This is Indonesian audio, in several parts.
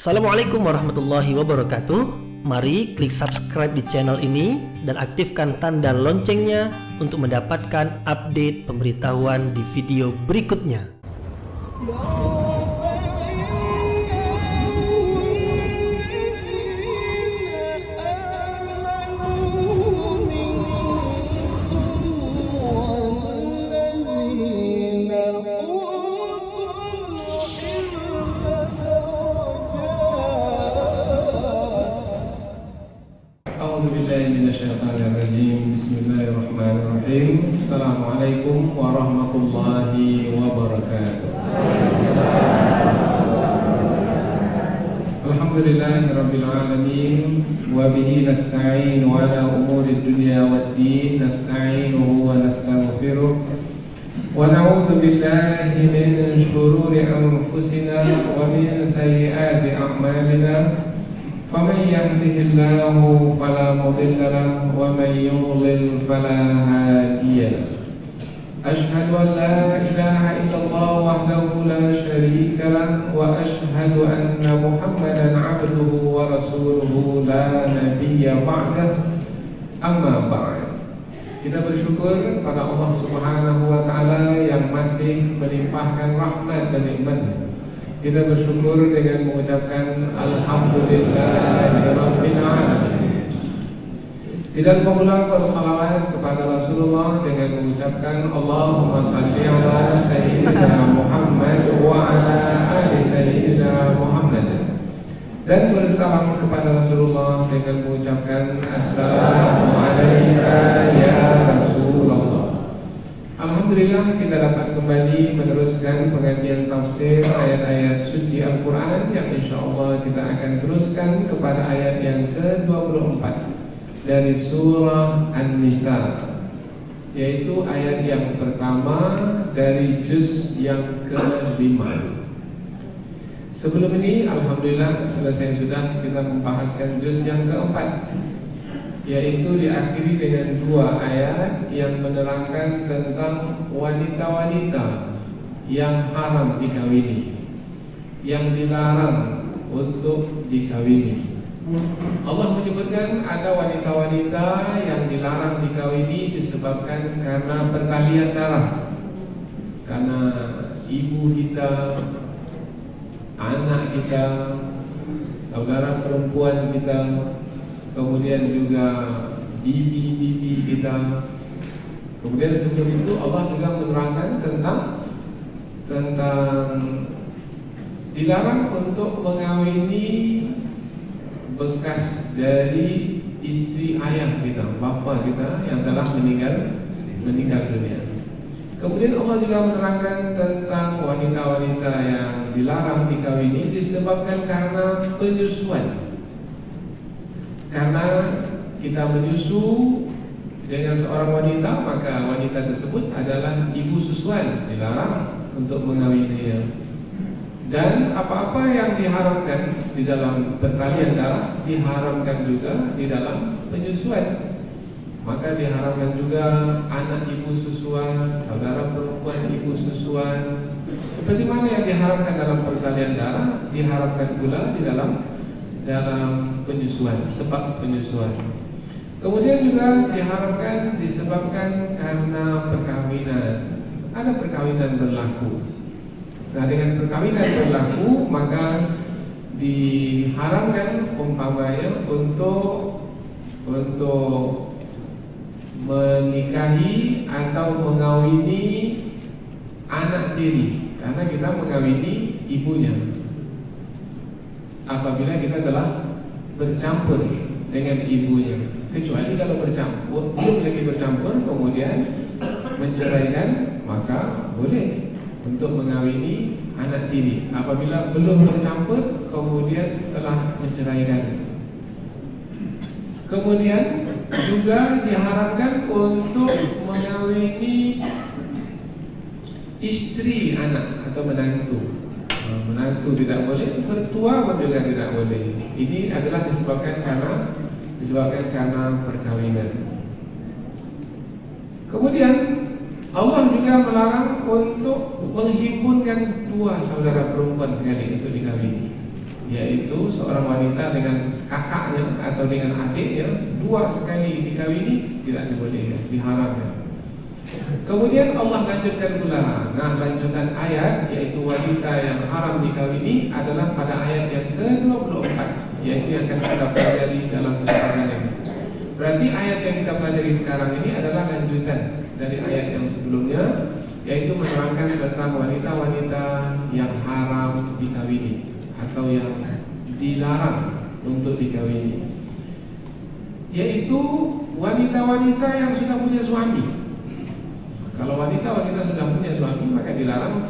Assalamualaikum warahmatullahi wabarakatuh. Mari klik subscribe di channel ini dan aktifkan tanda loncengnya untuk mendapatkan update pemberitahuan di video berikutnya. Bismillahirrahmanirrahim. Assalamualaikum warahmatullahi wabarakatuh. Alhamdulillahirabbil alamin wa bihi nasta'in ala umuri dunya waddin, nasta'inuhu wa nastaghfiruh wa na'udzu billahi min shururi anfusina wa min sayyiati a'malina. فمن يهده الله فلا مضل له ومن يضلل فلا هادي له. أشهد أن لا إله إلا الله وحده لا شريك له وأشهد أن محمدا عبده ورسوله لا نبي بعده. أما بعد. Kita bersyukur pada Allah Subhanahu wa taala yang masih melimpahkan rahmat dan nikmat. Kita bersyukur dengan mengucapkan Alhamdulillahirabbil alamin. Tidak pula bersalawat kepada Rasulullah dengan mengucapkan Allahumma shalli ala sayyidina Muhammad wa ala ali sayyidina Muhammad. Dan bersalam kepada Rasulullah dengan mengucapkan Assalamu alayka ya Rasulullah. Alhamdulillah kita dapat kembali meneruskan pengajian tafsir ayat-ayat suci Al-Quran yang insyaAllah kita akan teruskan kepada ayat yang ke-24 dari surah An-Nisa, yaitu ayat yang pertama dari juz yang ke-5. Sebelum ini Alhamdulillah selesai sudah kita membahaskan juz yang ke-4, yaitu diakhiri dengan dua ayat yang menerangkan tentang wanita-wanita yang haram dikawini, yang dilarang untuk dikawini. Allah menyebutkan ada wanita-wanita yang dilarang dikawini disebabkan karena pertalian darah, karena ibu kita, anak kita, saudara perempuan kita, kemudian juga bibi-bibi kita. Kemudian sebelum itu Allah juga menerangkan tentang dilarang untuk mengawini bekas dari istri ayah kita, bapa kita yang telah meninggal dunia. Kemudian Allah juga menerangkan tentang wanita-wanita yang dilarang dikawini disebabkan karena penyusuan. Karena kita menyusu dengan seorang wanita, maka wanita tersebut adalah ibu susuan, dilarang untuk mengawininya. Dan apa-apa yang diharamkan di dalam pertalian darah diharamkan juga di dalam penyusuan. Maka diharamkan juga anak ibu susuan, saudara perempuan ibu susuan. Seperti mana yang diharamkan dalam pertalian darah, diharamkan pula di dalam penyusuan, sebab penyusuan. Kemudian juga diharapkan disebabkan karena perkawinan. Ada perkawinan berlaku. Nah, dengan perkawinan berlaku maka diharamkan umpamanya untuk menikahi atau mengawini anak tiri, karena kita mengawini ibunya. Apabila kita telah bercampur dengan ibunya, kecuali kalau bercampur, belum lagi bercampur kemudian menceraikan, maka boleh untuk mengawini anak tiri. Apabila belum bercampur kemudian telah menceraikan. Kemudian juga diharapkan untuk mengawini istri anak atau menantu. Menantu tidak boleh, mertua pun juga tidak boleh. Ini adalah disebabkan karena perkawinan. Kemudian Allah juga melarang untuk menghimpunkan dua saudara perempuan sekali untuk dikawini. yaitu seorang wanita dengan kakaknya atau dengan adiknya 2 sekali dikawini, tidak dibolehkan, diharamkan. Kemudian Allah lanjutkan pula. Nah, lanjutan ayat yaitu wanita yang haram dikawini adalah pada ayat yang ke-24, yaitu yang akan kita pelajari dalam kesempatan ini. Berarti ayat yang kita pelajari sekarang ini adalah lanjutan dari ayat yang sebelumnya, yaitu menerangkan tentang wanita-wanita yang haram dikawini atau yang dilarang untuk dikawini, yaitu wanita-wanita yang sudah punya suami. Kalau wanita-wanita sudah punya suami, maka dilarang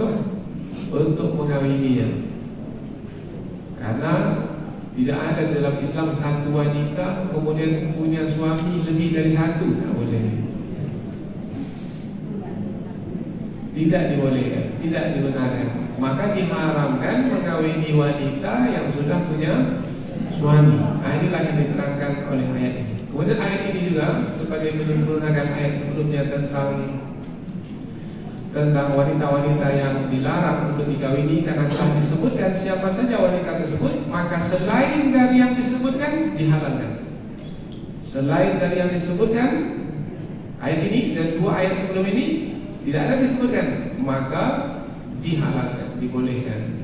untuk mengawininya. Karena tidak ada dalam Islam satu wanita kemudian punya suami lebih dari satu, tidak boleh. Tidak dibolehkan, tidak dibenarkan. Maka diharamkan mengawini wanita yang sudah punya suami. Nah, inilah yang diterangkan oleh ayat ini. Kemudian ayat ini juga sebagai menyempurnakan ayat sebelumnya tentang wanita-wanita yang dilarang untuk dikawini, karena telah disebutkan siapa saja wanita tersebut, maka selain dari yang disebutkan dihalalkan. Selain dari yang disebutkan ayat ini dan 2 ayat sebelum ini tidak ada disebutkan, maka dihalalkan, dibolehkan.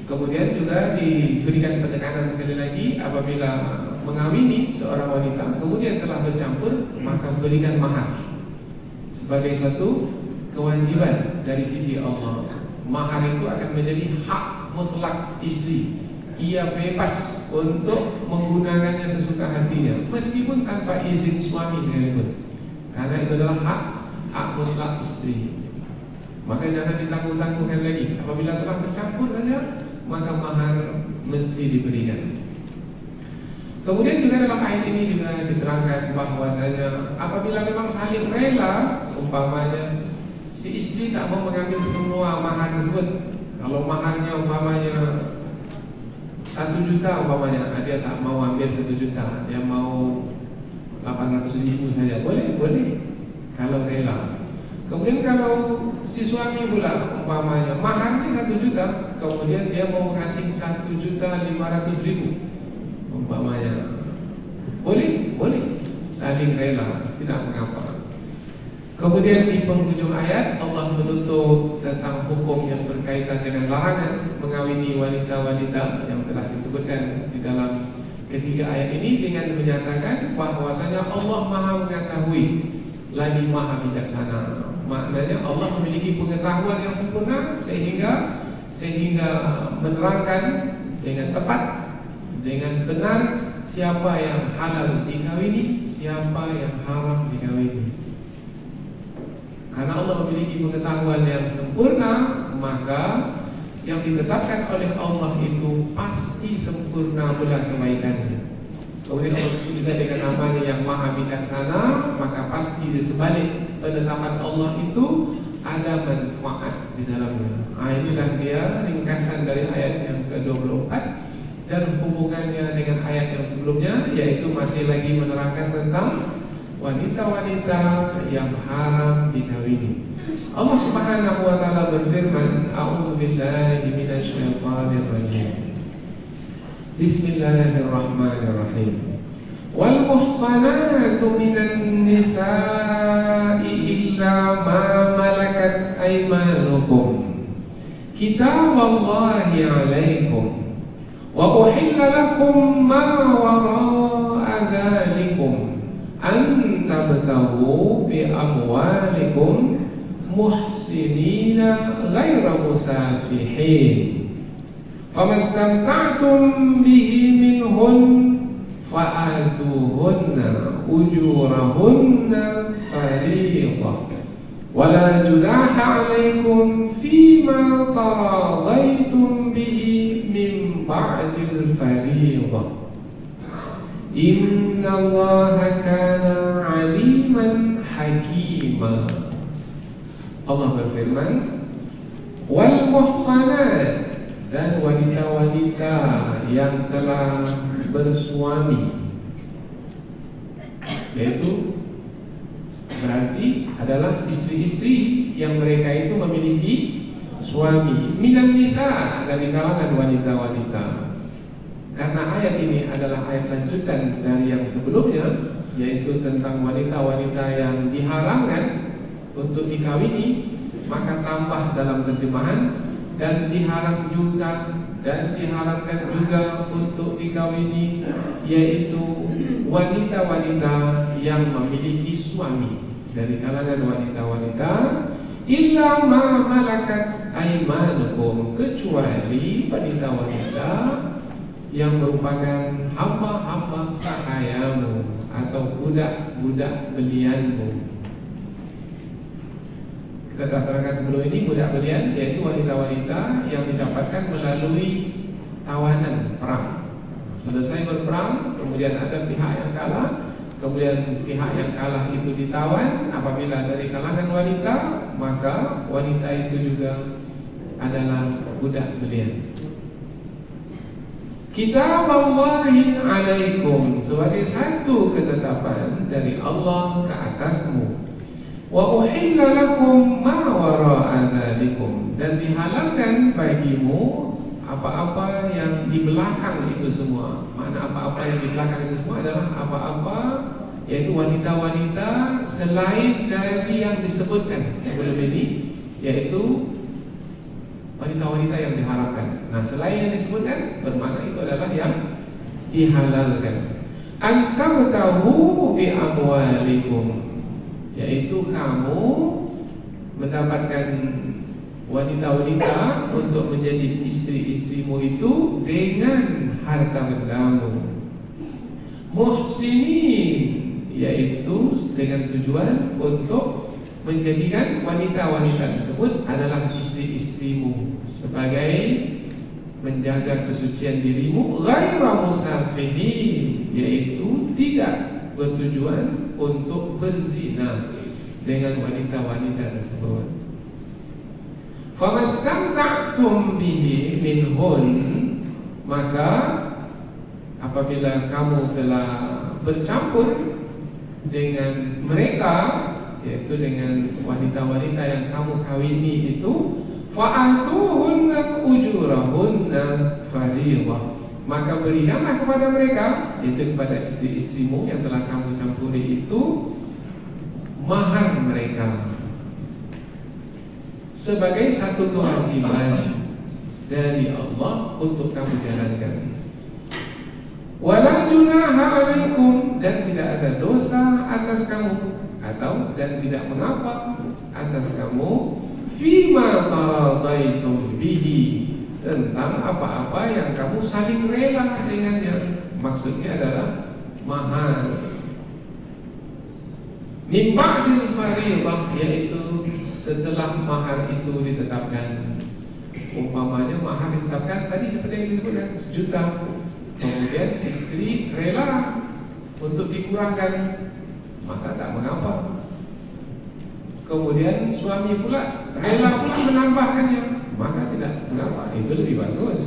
Kemudian juga diberikan penekanan sekali lagi, apabila mengawini seorang wanita kemudian telah bercampur, maka berikan mahar sebagai satu kewajiban dari sisi Allah. Mahar itu akan menjadi hak mutlak istri. Ia bebas untuk menggunakannya sesuka hatinya, meskipun tanpa izin suami sekalipun, karena itu adalah hak mutlak istri. Maka jangan ditanggung-tanggungkan lagi. Apabila telah bercampur saja, maka mahar mesti diberikan. Kemudian juga dalam ayat ini juga diterangkan bahwasanya apabila memang saling rela, umpamanya si istri tak mau mengambil semua mahar tersebut. Kalau maharnya umpamanya 1 juta umpamanya, dia tak mau ambil 1 juta, dia mau 800.000 saja, boleh kalau rela. Kemudian kalau si suami pula umpamanya maharnya 1 juta, kemudian dia mau mengasih 1.500.000 umpamanya, boleh saling rela, tidak mengapa. Kemudian di penghujung ayat Allah menutup tentang hukum yang berkaitan dengan larangan mengawini wanita-wanita yang telah disebutkan di dalam ketiga ayat ini dengan menyatakan bahwasanya Allah Maha mengetahui lagi Maha bijaksana. Maknanya Allah memiliki pengetahuan yang sempurna sehingga menerangkan dengan tepat, dengan benar siapa yang halal dikawini, siapa yang haram dikawini. Karena Allah memiliki pengetahuan yang sempurna, maka yang ditetapkan oleh Allah itu pasti sempurna pula kebaikannya. Kemudian Allah juga dengan namanya yang Maha Bijaksana, maka pasti di sebalik penetapan Allah itu ada manfaat di dalamnya. Inilah dia ringkasan dari ayat yang ke-24 dan hubungannya dengan ayat yang sebelumnya, yaitu masih lagi menerangkan tentang wanita-wanita yang haram dikawini. Allah Subhanahu wa taala berfirman, A'udzu billahi minasyaitonir rajim. Bismillahirrahmanirrahim. Wal muhsanatu minan nisa'i illa ma malakat aymanukum kitaballahi 'alaikum wa uhilla lakum ma wara'a dzalikum an tabtaghu bi amwalikum muhsinina ghaira musafihin famastamta'tum bihi minhun fa'atuhunna ujurahunna fariidah wala junaha 'alaikum fima taradaitum bihi min ba'dil fariidah innallaha kana 'aliman hakima. Allah berfirman, wal muhsanat, dan wanita-wanita yang telah bersuami, yaitu berarti adalah istri-istri yang mereka itu memiliki suami, minan nisa, dari kalangan wanita-wanita. Karena ayat ini adalah ayat lanjutan dari yang sebelumnya, yaitu tentang wanita-wanita yang diharamkan untuk dikawini, maka tambah dalam terjemahan dan diharamkan juga untuk dikawini, yaitu wanita-wanita yang memiliki suami dari kalangan wanita-wanita, illa ma malakat aymanukum, kecuali wanita-wanita yang merupakan hamba-hamba sahayamu atau budak-budak belianmu. Kita telah terangkan sebelum ini, budak belian yaitu wanita-wanita yang didapatkan melalui tawanan perang. Selesai berperang, kemudian ada pihak yang kalah, kemudian pihak yang kalah itu ditawan. Apabila dari kalangan wanita, maka wanita itu juga adalah budak belian. Kitab Allahi alaikum, sebagai satu ketetapan dari Allah ke atasmu. Wa uhilla lakum ma wara'a dzalikum, dan dihalalkan bagimu apa-apa yang di belakang itu semua. Mana apa-apa yang di belakang itu semua adalah apa-apa, yaitu wanita-wanita selain dari yang disebutkan sebelum ini, yaitu wanita-wanita yang diharamkan. Nah, selain yang disebutkan, bermakna itu adalah yang dihalalkan. Antabtahu bi amwalikum, yaitu kamu mendapatkan wanita-wanita untuk menjadi istri-istrimu itu dengan harta bendamu. Muhsinin, yaitu dengan tujuan untuk menjadikan wanita-wanita tersebut adalah istri-istrimu sebagai menjaga kesucian dirimu. Ghaira musafihin, yaitu tidak bertujuan untuk berzina dengan wanita-wanita tersebut. Famastamta'tum bihi minhun, maka apabila kamu telah bercampur dengan mereka, yaitu dengan wanita-wanita yang kamu kawini itu, fa'atuhunna ujurahunna fariḍah, maka berikanlah kepada mereka, yaitu kepada istri-istrimu yang telah kamu campuri itu, mahar mereka sebagai satu kewajiban dari Allah untuk kamu jalankan. Wala junaha alaikum, dan tidak ada dosa atas kamu, atau dan tidak mengapa atas kamu, fima taradaitum bihi, tentang apa-apa yang kamu saling rela dengannya. Maksudnya adalah mahar. Min ba'dil fariḍah, yaitu setelah mahar itu ditetapkan. Umpamanya mahar ditetapkan tadi seperti yang disebutkan, 1 juta. Kemudian istri rela untuk dikurangkan, maka tak mengapa. Kemudian suami pula rela pula menambahkannya, maka tidak mengapa, itu lebih bagus.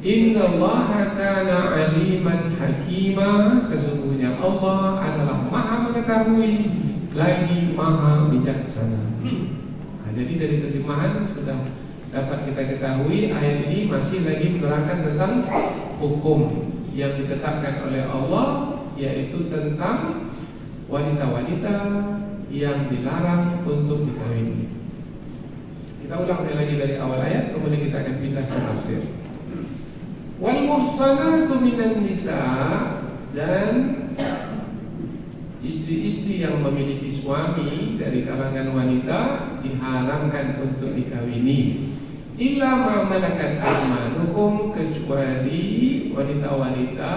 Innallaha kana aliman hakima, sesungguhnya Allah adalah maha mengetahui lagi maha bijaksana. Nah, jadi dari terjemahan sudah dapat kita ketahui ayat ini masih lagi menerangkan tentang hukum yang ditetapkan oleh Allah, yaitu tentang wanita-wanita yang dilarang untuk dikawini. Kita ulang lagi dari awal ayat, kemudian kita akan pindah ke tafsir. Wal muhsanatu minan nisa, dan istri-istri yang memiliki suami dari kalangan wanita diharamkan untuk dikawini. Illa ma malakat aymanukum, kecuali wanita-wanita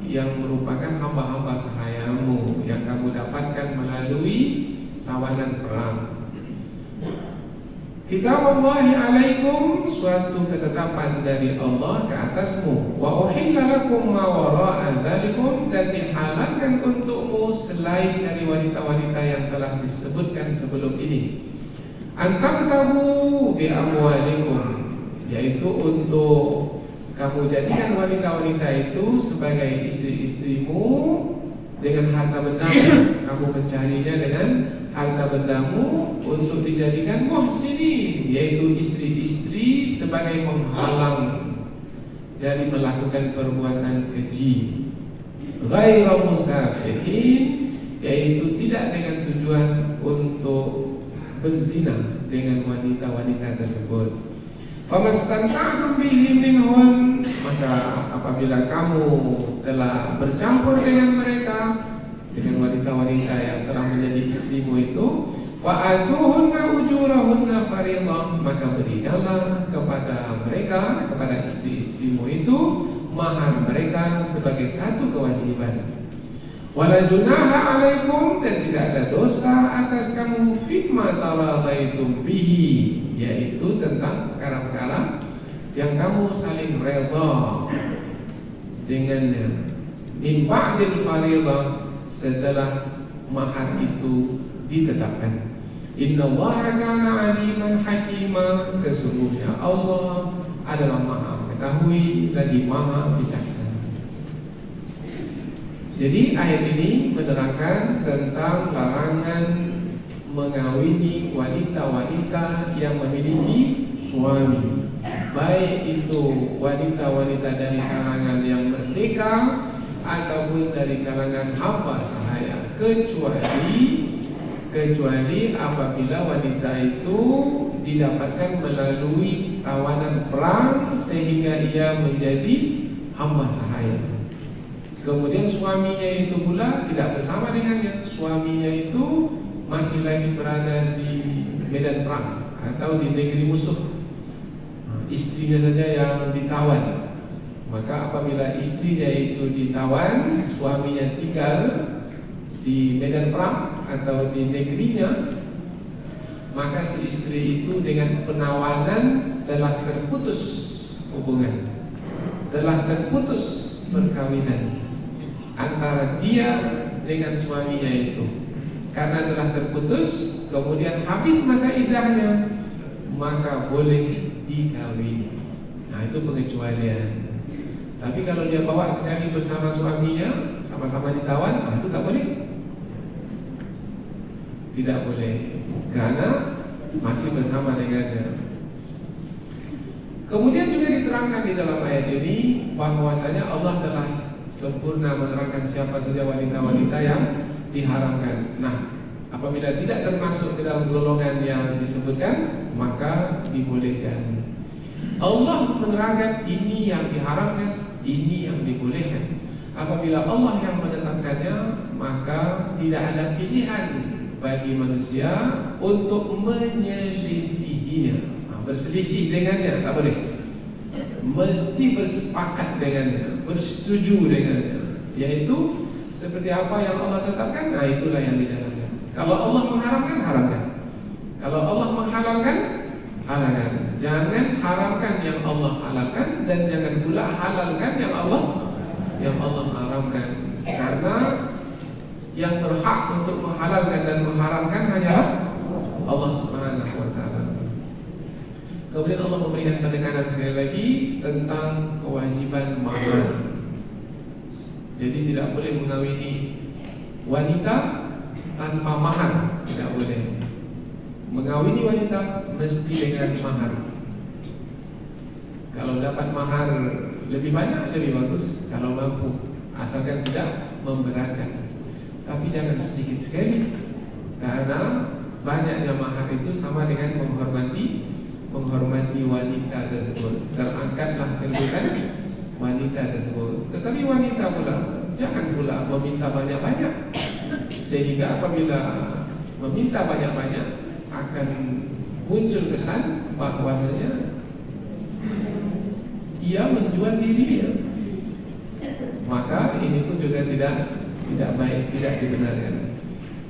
yang merupakan hamba-hamba sahayamu yang kamu dapatkan melalui tawanan perang. Kitab Allahi alaikum, suatu ketetapan dari Allah ke atasmu. Wa uhilla lakum ma wara'a dzalikum, dan dihalalkan untukmu selain dari wanita-wanita yang telah disebutkan sebelum ini. Antabtahu bi amwalikum, yaitu untuk kamu jadikan wanita-wanita itu sebagai istri-istrimu dengan harta bendamu. Kamu mencarinya dengan harta bendamu untuk dijadikan muhsinin, yaitu istri-istri sebagai penghalang dari melakukan perbuatan keji. Ghairu musafihin, yaitu tidak dengan tujuan untuk berzina dengan wanita-wanita tersebut. Famastanta'tum bihi minhun, maka apabila kamu telah bercampur dengan mereka, dengan wanita-wanita yang telah menjadi istrimu itu, fa'atuhunna ujurahunna fariḍah, maka berikanlah kepada mereka, kepada istri-istrimu itu, mahar mereka sebagai satu kewajiban. Wala junaha alaikum, dan tidak ada dosa atas kamu fima taradaitum bihi, yaitu tentang perkara-perkara yang kamu saling redha dengannya. Min ba'dil fariḍah, setelah mahar itu ditetapkan. Innallaha kana aliman hakima, sesungguhnya Allah adalah Maha mengetahui lagi Maha bijaksana. Jadi ayat ini menerangkan tentang larangan mengawini wanita-wanita yang memiliki suami, baik itu wanita-wanita dari kalangan yang merdeka ataupun dari kalangan hamba sahaya, kecuali apabila wanita itu didapatkan melalui tawanan perang sehingga ia menjadi hamba sahaya. Kemudian suaminya itu pula tidak bersama dengannya, suaminya itu masih lagi berada di medan perang atau di negeri musuh. Istrinya saja yang ditawan. Maka apabila istrinya itu ditawan, suaminya tinggal di medan perang atau di negerinya, maka si istri itu dengan penawanan telah terputus hubungan, telah terputus perkawinan antara dia dengan suaminya itu. Karena telah terputus, kemudian habis masa iddahnya, maka boleh dikawin. Nah, itu pengecualian. Tapi kalau dia bawa sekali bersama suaminya, sama-sama ditawan, nah itu tak boleh. Tidak boleh, karena masih bersama dengannya. Kemudian juga diterangkan di dalam ayat ini bahwasanya Allah telah sempurna menerangkan siapa saja wanita-wanita yang diharamkan. Nah, apabila tidak termasuk ke dalam golongan yang disebutkan, maka dibolehkan. Allah menerangkan ini yang diharamkan, ini yang dibolehkan. Apabila Allah yang menetapkannya, maka tidak ada pilihan bagi manusia untuk menyelisihinya. Berselisih dengannya tak boleh. Mesti bersepakat dengannya, bersetuju dengannya. Yaitu seperti apa yang Allah tetapkan, nah itulah yang dijalankan. Kalau Allah mengharamkan, haramkan. Kalau Allah menghalalkan, halalkan. Jangan haramkan yang Allah halalkan, dan jangan pula halalkan yang Allah haramkan. Karena yang berhak untuk menghalalkan dan mengharamkan hanyalah Allah Subhanahu wa ta'ala. Kemudian Allah memberikan penekanan sekali lagi tentang kewajiban mahar. Jadi tidak boleh mengawini wanita tanpa mahar, tidak boleh. Mengawini wanita mesti dengan mahar. Kalau dapat mahar lebih banyak lebih bagus, kalau mampu, asalkan tidak memberatkan. Tapi jangan sedikit sekali, karena banyaknya mahar itu sama dengan menghormati wanita tersebut. Terangkatlah kedudukan wanita tersebut. Tetapi wanita pula jangan pula meminta banyak-banyak, sehingga apabila meminta banyak-banyak akan muncul kesan bahwasanya ia menjual dirinya. Maka ini pun juga tidak baik, tidak dibenarkan.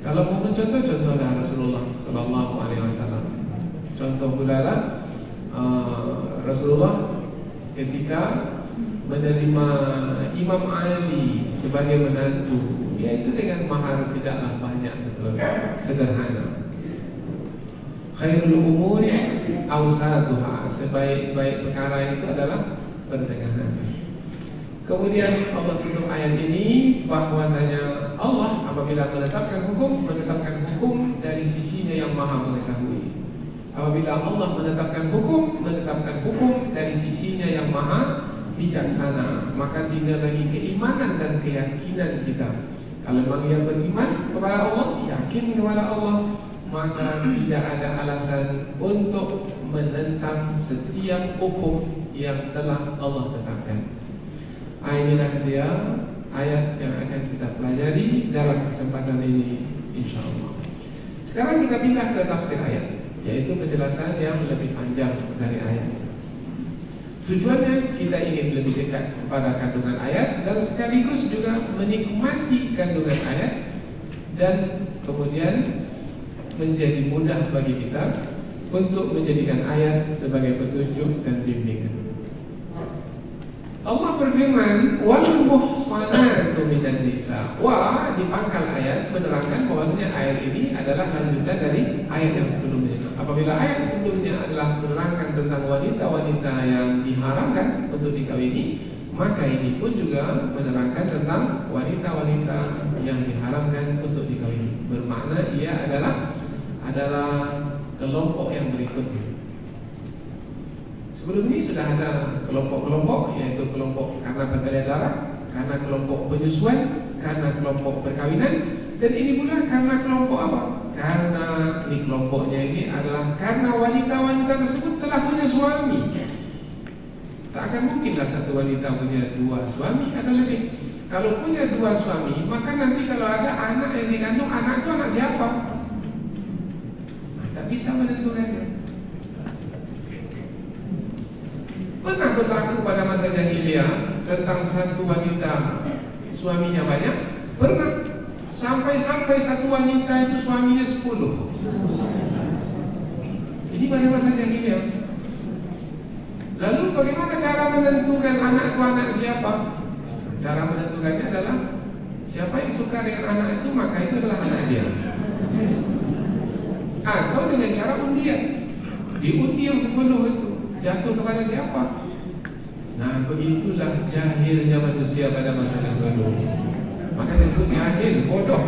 Kalau mau mencontoh, contohlah Rasulullah Sallallahu Alaihi Wasallam. Contoh pula Rasulullah ketika menerima Imam Ali sebagai menantu, yaitu dengan mahar tidaklah banyak, betul, sederhana. Khairul umuri awsatuha, sebaik-baik perkara itu adalah pertengahan. Kemudian Allah tutup ayat ini bahwasanya Allah apabila menetapkan hukum dari sisinya yang maha mengetahui. Apabila Allah menetapkan hukum dari sisinya yang maha bijaksana, maka tinggal lagi keimanan dan keyakinan kita. Kalau memang yang beriman kepada Allah, yakin kepada Allah, maka tidak ada alasan untuk menentang setiap hukum yang telah Allah tetapkan. Inilah dia ayat yang akan kita pelajari dalam kesempatan ini, insyaAllah. Sekarang kita pindah ke tafsir ayat, yaitu penjelasan yang lebih panjang dari ayat. Tujuannya kita ingin lebih dekat kepada kandungan ayat dan sekaligus juga menikmati kandungan ayat, dan kemudian menjadi mudah bagi kita untuk menjadikan ayat sebagai petunjuk dan bimbingan. Allah berfirman, wal muhsanatu minan nisa. Wa di pangkal ayat menerangkan bahwasanya ayat ini adalah lanjutan dari ayat yang sebelumnya. Apabila ayat sebelumnya adalah menerangkan tentang wanita-wanita yang diharamkan untuk dikawini, maka ini pun juga menerangkan tentang wanita-wanita yang diharamkan untuk dikawini. Bermakna ia adalah kelompok yang berikutnya. Sebelum ini sudah ada kelompok-kelompok, yaitu kelompok karena pertalian darah, karena kelompok penyusuan, karena kelompok perkawinan, dan ini pula karena kelompok apa? Karena ini kelompoknya ini adalah karena wanita-wanita tersebut telah punya suami. Tak akan mungkinlah satu wanita punya dua suami atau lebih. Kalau punya dua suami, maka nanti kalau ada anak yang dikandung, anak itu anak siapa? Nah, tak bisa menentukannya. Pernah berlaku pada masa jahiliyah tentang satu wanita suaminya banyak? Pernah. Sampai satu wanita itu suaminya 10. Ini pada masa jahiliyah. Lalu bagaimana cara menentukan anak itu anak siapa? Cara menentukannya adalah siapa yang suka dengan anak itu, maka itu adalah anak dia. Atau dengan cara undian. Diundi yang 10 itu jatuh kepada siapa? Nah, begitulah jahilnya manusia pada masa yang lalu. Maka disebut jahil, bodoh.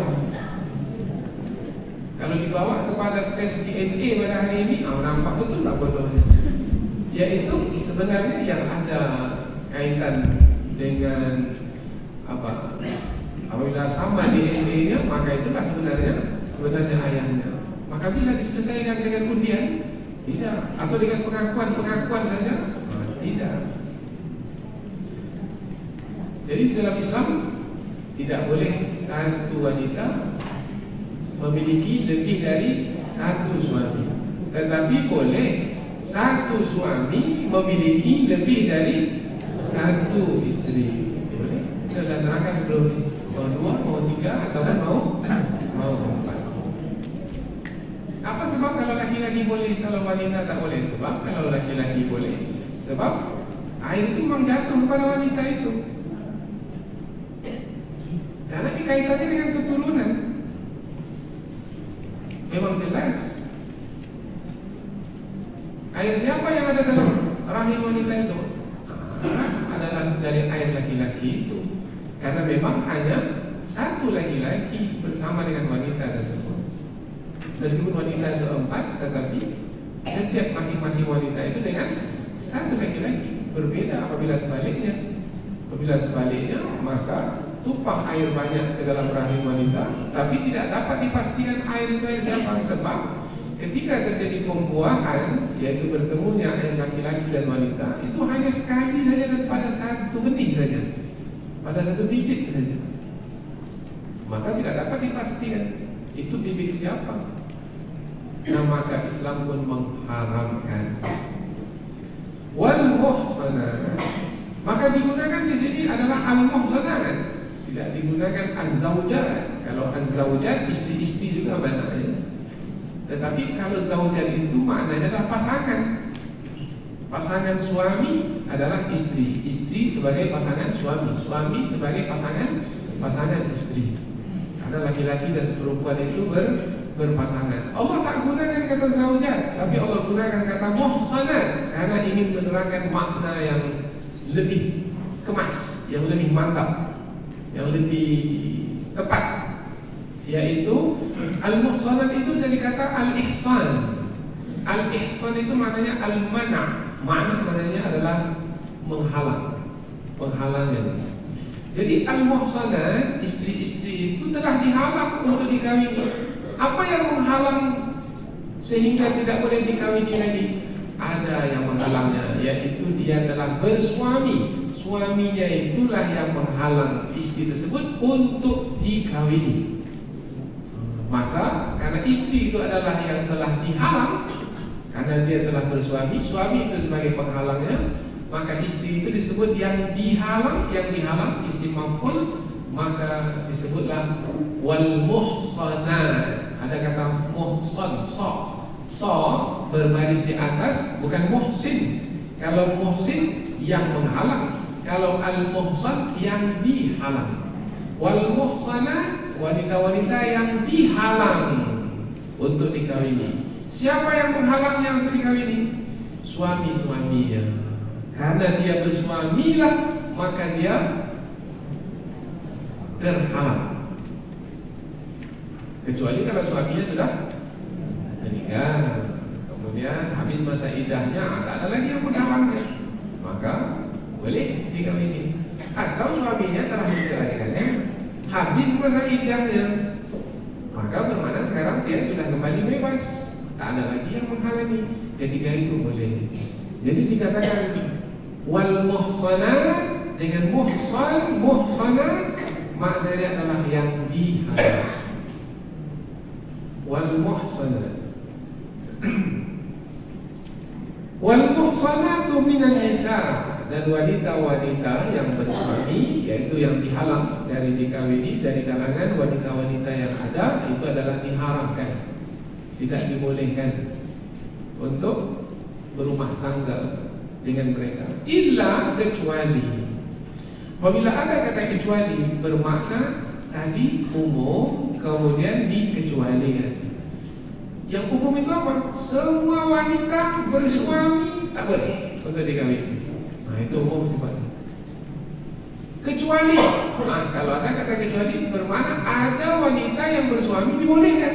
Kalau dibawa kepada tes DNA pada hari ini, nampak betul tak bodohnya. Yaitu sebenarnya yang ada kaitan dengan apa? Apabila sama DNA-nya, maka itulah sebenarnya ayahnya. Maka bisa diselesaikan dengan undian? Tidak. Atau dengan pengakuan saja? Tidak. Jadi dalam Islam tidak boleh satu wanita memiliki lebih dari satu suami, tetapi boleh satu suami memiliki lebih dari satu istri. Boleh. Kita sudah terangkan sebelum ini. Mau 2, mau 3, atau mau 4. Apa sebab kalau laki-laki boleh, kalau wanita tak boleh? Sebab kalau laki-laki boleh, sebab air itu memang jatuh kepada wanita itu. Karena ini kaitannya dengan keturunan. Memang jelas. Air siapa yang ada dalam rahim wanita itu? Adalah dari air laki-laki itu. Karena memang hanya satu laki-laki bersama dengan wanita tersebut. Meskipun wanita itu 4, tetapi setiap masing-masing wanita itu dengan satu laki-laki. Berbeda apabila sebaliknya. Apabila sebaliknya, maka tumpah air banyak ke dalam rahim wanita, tapi tidak dapat dipastikan air itu air siapa. Sebab ketika terjadi pembuahan, yaitu bertemunya air laki-laki dan wanita, itu hanya sekali saja dan pada satu benih saja, pada satu bibit saja. Maka tidak dapat dipastikan itu bibit siapa. Nah, maka Islam pun mengharamkan wal muhsanat. Maka digunakan di sini adalah al-muhsanat, tidak digunakan az-zaujat. Kalau az-zaujat istri-istri juga maknanya. Tetapi kalau zaujat itu maknanya adalah pasangan. Pasangan suami adalah istri, istri sebagai pasangan suami, suami sebagai pasangan istri. Karena laki-laki dan perempuan itu berpasangan. Allah tak gunakan kata zaujat, tapi Allah gunakan kata muhsanat karena ingin menerangkan makna yang lebih kemas, yang lebih mantap, yang lebih tepat, yaitu al-muhsanat itu dari kata al-ihsan. Al-ihsan itu maknanya al-mana'. Maknanya adalah menghalang, penghalangan. Jadi al-muhsanat, istri-istri itu telah dihalang untuk dikawini. Apa yang menghalang sehingga tidak boleh dikawini lagi? Ada yang menghalangnya, yaitu dia telah bersuami. Suaminya itulah yang menghalang istri tersebut untuk dikawini. Maka karena istri itu adalah yang telah dihalang, karena dia telah bersuami, suami itu sebagai penghalangnya, maka istri itu disebut yang dihalang, isim maf'ul, maka disebutlah wal muhsanat. Ada kata muhsan, so berbaris di atas, bukan muhsin. Kalau muhsin yang menghalang, kalau al-muhsan yang dihalang. Wal muhsanat, wanita-wanita yang dihalang untuk dikawini. Siapa yang menghalangnya untuk dikawini? Suami-suaminya. Karena dia bersuamilah, maka dia terhalang. Kecuali kalau suaminya sudah meninggal, kemudian habis masa iddahnya, tak ada lagi yang menghalangnya, maka boleh dikawini. Atau suaminya telah menceraikannya, habis masa iddahnya, maka bermakna sekarang dia sudah kembali bebas, tak ada lagi yang menghalangi. Ketika itu boleh. Jadi dikatakan wal muhsanat dengan muhsanat maknanya adalah yang dihalang. Wal muhsanat wal muhsanatu minan nisa, dan wanita-wanita yang bersuami, yaitu yang dihalang dari dikawini dari kalangan wanita-wanita yang ada, itu adalah diharamkan, tidak dibolehkan untuk berumah tangga dengan mereka, illa kecuali. Apabila ada kata kecuali, bermakna tadi umum, kemudian dikecualikan. Yang umum itu apa? Semua wanita bersuami tak boleh untuk dikawini. Nah, itu umum sifatnya. Kecuali, kalau ada kata kecuali, bermakna ada wanita yang bersuami dibolehkan.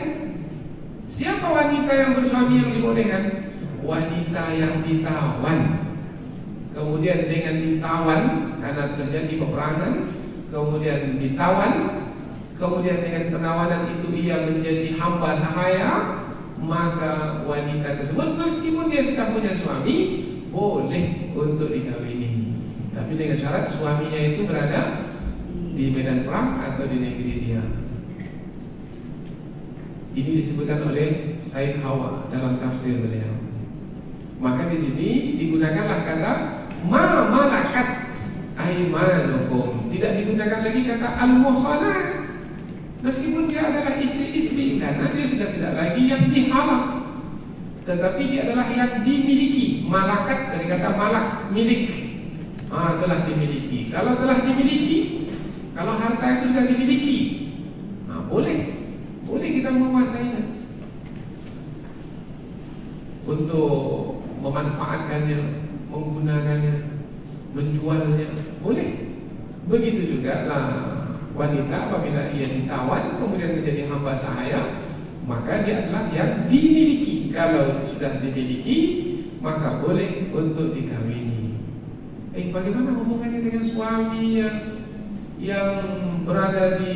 Siapa wanita yang bersuami yang dibolehkan? Wanita yang ditawan. Kemudian dengan ditawan karena terjadi peperangan, kemudian ditawan, kemudian dengan penawanan itu ia menjadi hamba sahaya, maka wanita tersebut meskipun dia sudah punya suami, boleh untuk dikawini. Tapi dengan syarat suaminya itu berada di medan perang atau di negeri dia. Ini disebutkan oleh Said Hawa dalam tafsir beliau. Maka di sini digunakanlah kata ma malakat aimanukum. Tidak digunakan lagi kata al-muhsanat, meskipun dia adalah istri-istri, karena dia sudah tidak lagi yang dihalang, tetapi dia adalah yang dimiliki. Malakat dari kata malak, milik. Telah dimiliki. Kalau telah dimiliki, kalau harta itu sudah dimiliki, boleh kita menguasainya untuk memanfaatkannya, menggunakannya, menjualnya, boleh. Begitu juga lah wanita apabila ia ditawan kemudian menjadi hamba sahaya, maka dia adalah yang dimiliki. Kalau sudah dimiliki, maka boleh untuk dikawini. Bagaimana hubungannya dengan suami yang berada di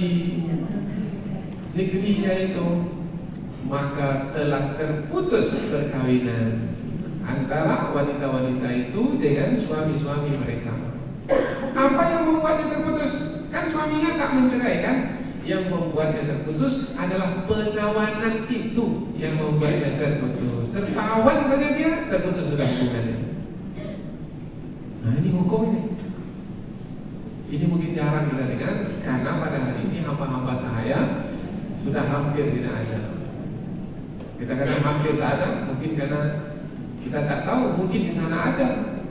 negerinya itu? Maka telah terputus perkawinan antara wanita-wanita itu dengan suami-suami mereka. Apa yang membuatnya terputus? Kan suaminya tak menceraikan. Yang membuatnya terputus adalah penawanan itu yang membuatnya terputus. Tertawan saja dia, terputus sudah hubungannya. Nah, ini hukum ini. Ini mungkin jarang kita dengar, karena pada hari ini hamba-hamba sahaya sudah hampir tidak ada. Kita kata hampir tak ada, mungkin karena kita tak tahu, mungkin di sana ada,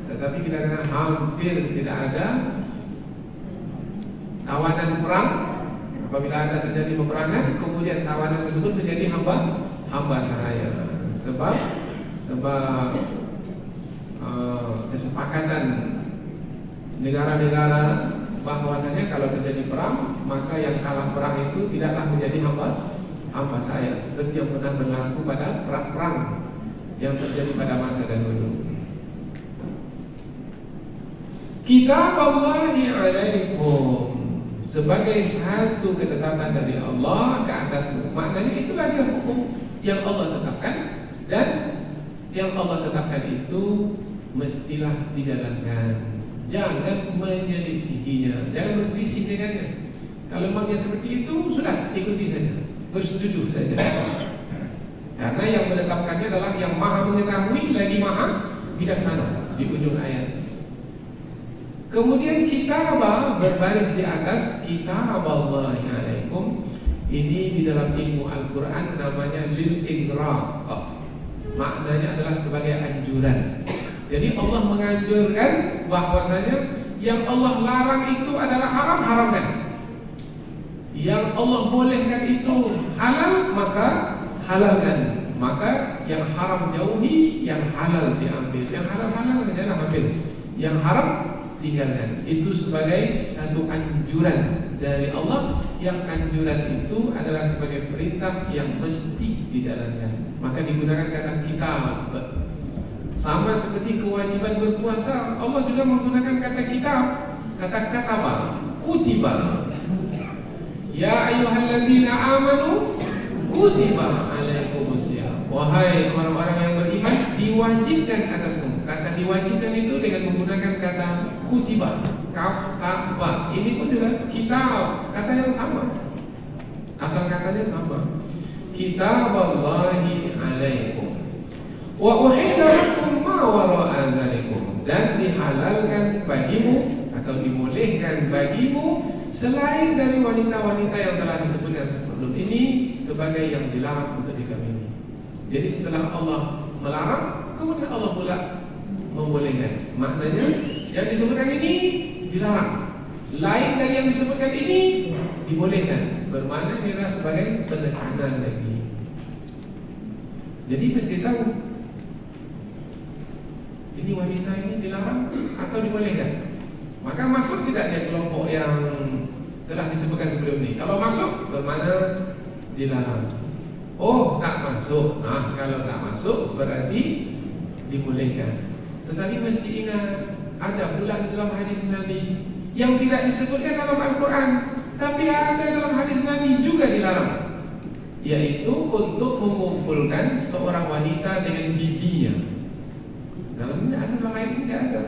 tetapi kita kata hampir tidak ada. Tawanan perang, apabila ada terjadi peperangan, kemudian tawanan tersebut menjadi hamba sahaya. Sebab kesepakatan negara-negara bahwasanya kalau terjadi perang, maka yang kalah perang itu tidaklah menjadi hamba saya, seperti yang pernah berlaku pada perang-perang yang terjadi pada masa dahulu. Kitab Allahi alaikum sebagai satu ketetapan dari Allah ke atasmu. Maknanya itulah dia hukum yang Allah tetapkan, dan yang Allah tetapkan itu mestilah dijalankan. Jangan menyelisihinya, jangan berselisih dengannya. Kalau memang dia seperti itu, sudah ikuti saja, bersetuju saja. Karena yang menetapkannya adalah yang maha mengetahui lagi maha bijaksana di ujung ayat. Kemudian kitab berbaris di atas kitab Allah alaikum. Ini di dalam ilmu Al-Quran namanya lil igraq. Maknanya adalah sebagai anjuran. Jadi Allah menganjurkan bahwasanya yang Allah larang itu adalah haram, haramkan. Yang Allah bolehkan itu halal, maka halalkan. Maka yang haram jauhi, yang halal diambil. Yang halal jangan ambil. Yang haram tinggalkan. Itu sebagai satu anjuran dari Allah. Yang anjuran itu adalah sebagai perintah yang mesti dijalankan. Maka digunakan kata kitab. Sama seperti kewajiban berpuasa, Allah juga menggunakan kata kitab, kata kataba, kutiba. Ya ayyuhalladzina amanu kutiba alaikumusiyam. Wahai orang-orang yang beriman, diwajibkan atasmu. Kata diwajibkan itu dengan menggunakan kata kutiba, kaf ta ba. Ini pun juga kitab, kata yang sama. Asal katanya sama. Kitab Allahi alaikum. Wa uhilla lakum ma wara'a dzalikum, dan dihalalkan bagimu atau dibolehkan bagimu selain dari wanita-wanita yang telah disebutkan sebelum ini sebagai yang dilarang untuk dikawini. Jadi setelah Allah melarang, kemudian Allah pula membolehkan. Maknanya yang disebutkan ini dilarang, lain dari yang disebutkan ini dibolehkan. Bermakna ini sebagai penekanan lagi. Jadi mesti tahu ini wanita ini dilarang atau dibolehkan. Maka masuk tidaknya kelompok yang telah disebutkan sebelum ini. Kalau masuk bermakna dilarang. Oh, tak masuk. Nah, kalau tak masuk berarti dibolehkan. Tetapi mesti ingat, ada pula di dalam hadis Nabi yang tidak disebutkan dalam Al-Quran, tapi ada dalam hadis Nabi juga dilarang, yaitu untuk mengumpulkan seorang wanita dengan bibinya. Dalam ayat ini tidak ada.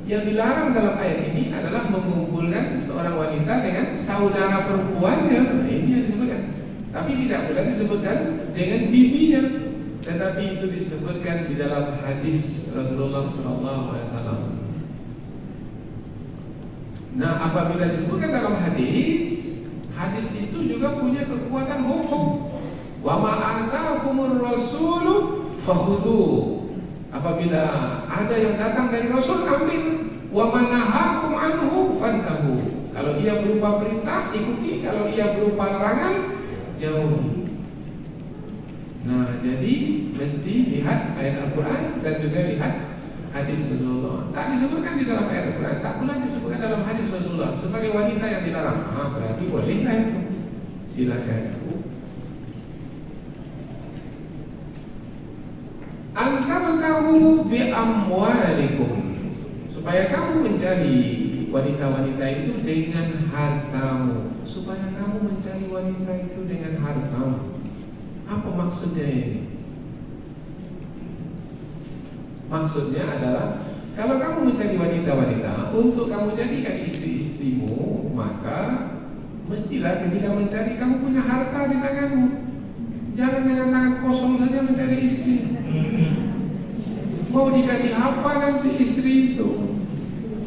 Yang dilarang dalam ayat ini adalah mengumpulkan seorang wanita dengan saudara perempuannya. Nah, ini yang disebutkan. Tapi tidak pula disebutkan dengan bibinya. Tetapi itu disebutkan di dalam hadis Rasulullah SAW. Nah, apabila disebutkan dalam hadis, hadis itu juga punya kekuatan hukum. Wa ma ataakumur rasulu fakhudhu. Apabila ada yang datang dari Rasul, ambil. Wa manahakum anhu fantahu. Kalau ia berupa perintah, ikuti. Kalau ia berupa larangan, jauhi. Nah, jadi mesti lihat ayat Al-Quran dan juga lihat hadis Rasulullah. Tak disebutkan di dalam ayat Al-Quran, tak pula disebutkan dalam hadis Rasulullah sebagai wanita yang dilarang. Berarti bolehlah itu. Silakan. Antabtahu bi amwalikum, supaya kamu mencari wanita-wanita itu dengan hartamu. Supaya kamu mencari wanita itu dengan hartamu. Apa maksudnya ini? Maksudnya adalah kalau kamu mencari wanita-wanita untuk kamu jadikan istri-istrimu, maka mestilah ketika mencari kamu punya harta di tanganmu. Jangan dengan tangan kosong saja mencari istri. Mau dikasih apa nanti istri itu?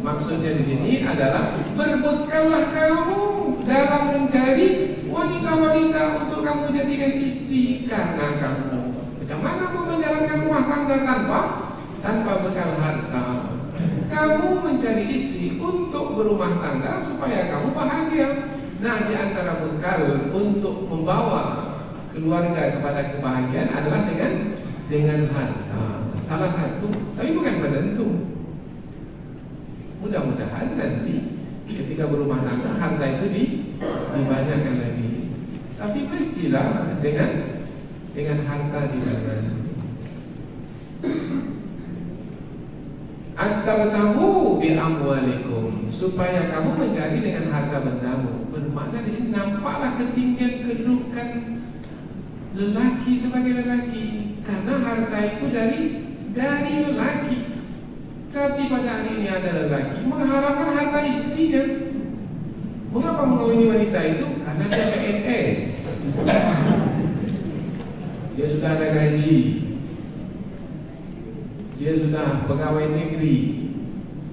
Maksudnya di sini adalah berbutkanlah kamu dalam mencari wanita-wanita untuk kamu jadikan istri. Karena kamu macam mana mau menjalankan rumah tangga tanpa bekal harta? Kamu mencari istri untuk berumah tangga supaya kamu bahagia. Nah, di antara bekal untuk membawa keluarga kepada kebahagiaan adalah dengan harta. Salah satu, tapi bukan penentu. Mudah-mudahan nanti ketika berumah tangga harta itu dibanyakkan lagi. Tapi pastilah dengan harta di tangan. Antabtahu bi amwalikum, supaya kamu mencari dengan harta bendamu. Bermakna di sini nampaklah ketinggian kedudukan lelaki sebagai lelaki, karena harta itu dari lelaki. Tapi pada hari ini ada lelaki mengharapkan harta istrinya. Mengapa mengawini wanita itu? Karena dia PNS, dia sudah ada gaji, dia sudah pegawai negeri,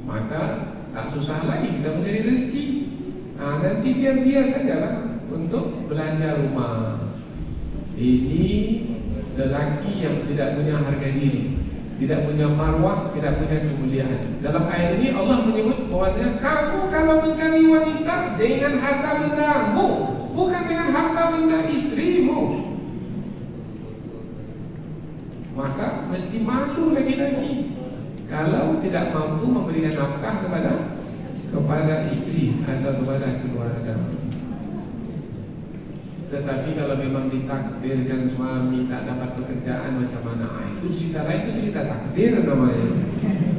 maka tak susah lagi kita mencari rezeki. Nanti dia sajalah untuk belanja rumah. Ini lelaki yang tidak punya harga diri, tidak punya marwah, tidak punya kemuliaan. Dalam ayat ini Allah menyebut bahwasanya kamu kalau mencari wanita dengan harta bendamu, bukan dengan harta benda istrimu, maka mesti malu lagi-lagi kalau tidak mampu memberikan nafkah kepada istri atau kepada keluarga. Tetapi kalau memang ditakdirkan suami tak dapat pekerjaan macam mana, itu cerita lain, itu cerita takdir namanya.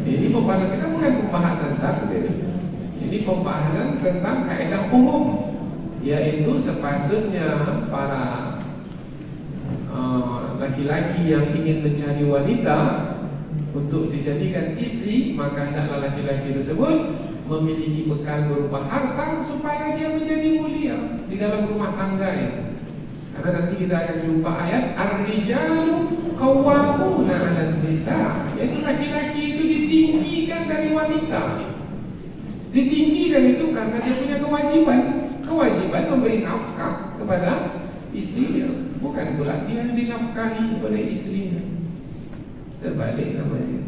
Ini pembahasan kita bukan pembahasan takdir. Ini pembahasan tentang kaidah umum, yaitu sepatutnya para laki-laki yang ingin mencari wanita untuk dijadikan istri, maka hendaklah laki-laki tersebut memiliki bekal berupa harta supaya dia menjadi mulia di dalam rumah tangga itu. Karena nanti kita akan jumpa ayat ar-rijalu qawwamuna 'alan nisa, yaitu laki-laki itu ditinggikan dari wanita. Ditinggikan itu karena dia punya kewajiban memberi nafkah kepada istrinya, bukan pula dia dinafkahi oleh istrinya. Terbalik namanya.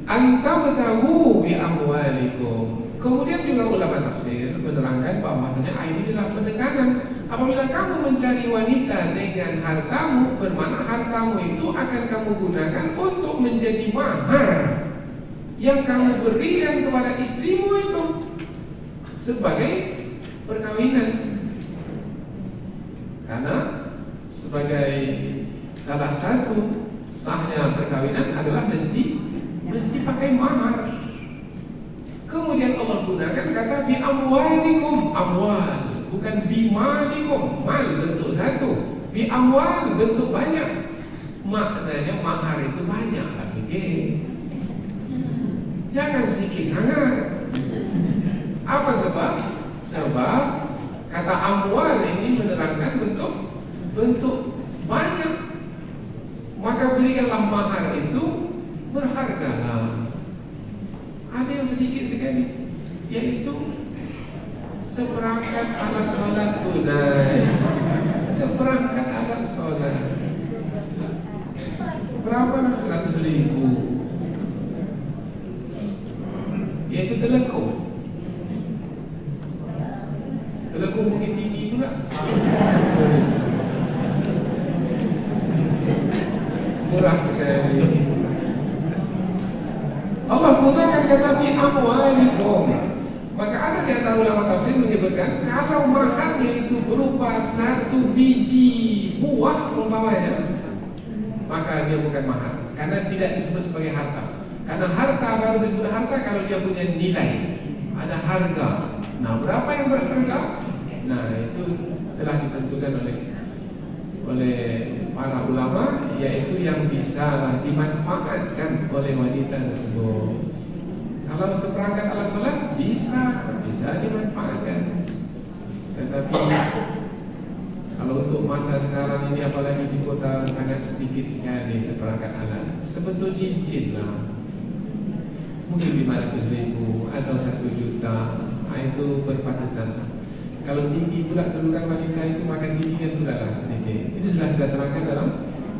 Antabtahu bi amwalikum. Kemudian juga ulama tafsir menerangkan bahwasanya ayat ini adalah penekanan. Apabila kamu mencari wanita dengan hartamu, bermakna hartamu itu akan kamu gunakan untuk menjadi mahar yang kamu berikan kepada istrimu itu sebagai perkawinan. Karena sebagai salah satu sahnya perkawinan adalah mesti pakai mahar. Kemudian Allah gunakan kata bi amwalikum, amwal, bukan bi malikum. Mal bentuk satu, bi amwal bentuk banyak. Maknanya mahar itu banyak lah sikit, jangan sedikit sangat. Apa sebab? Sebab kata amwal ini menerangkan bentuk banyak. Maka berikanlah mahar itu berhargalah. Ada yang sedikit sekali, yaitu seperangkat alat sholat tunai. Seperangkat alat sholat berapa? 100.000. Yaitu telekung Bukit Tinggi pula. Murah sekali. Allah gunakan kata bi amwalikum. Maka ada di antara ulama tafsir menyebutkan kalau maharnya itu berupa 1 biji buah umpamanya, maka dia bukan mahar, karena tidak disebut sebagai harta. Karena harta baru disebut harta kalau dia punya nilai, ada harga. Nah, berapa yang berharga? Nah, itu telah ditentukan oleh para ulama, yaitu yang bisa dimanfaatkan oleh wanita tersebut. Kalau seperangkat alat sholat bisa dimanfaatkan. Tetapi kalau untuk masa sekarang ini, apalagi di kota, sangat sedikit sekali seperangkat alat. Sebentuk cincin lah, mungkin 500.000 atau 1 juta. Itu berpatutan. Kalau tinggi pula kedudukan wanita itu, maka tingginya pula lah sedikit. Ini sudah terangkan dalam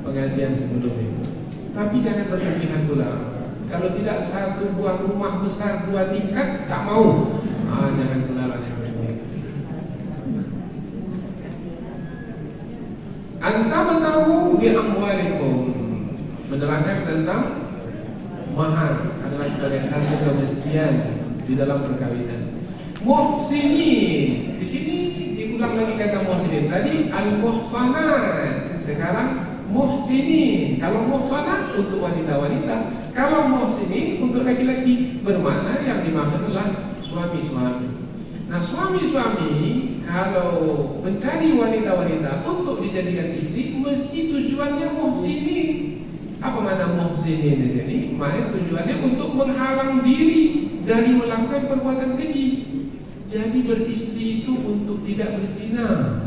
pengajian sebelumnya. Tapi jangan berlebihan pula. Kalau tidak 1 buah rumah besar 2 tingkat, tak mau. Jangan pula lah seperti itu. Antabtahu bi amwalikum, menerangkan tentang mahar adalah sebagai satu kemestian di dalam perkawinan. Muhsinin, di sini diulang lagi kata muhsinin. Tadi al-muhsanat, sekarang muhsinin. Kalau muhsanat untuk wanita-wanita, kalau muhsinin untuk laki-laki, bermakna yang dimaksud adalah suami-suami. Nah, suami-suami kalau mencari wanita-wanita untuk dijadikan istri, mesti tujuannya muhsinin. Apa makna muhsinin di sini? Maknanya tujuannya untuk menghalang diri dari melakukan perbuatan keji. Jadi beristri itu untuk tidak berzina.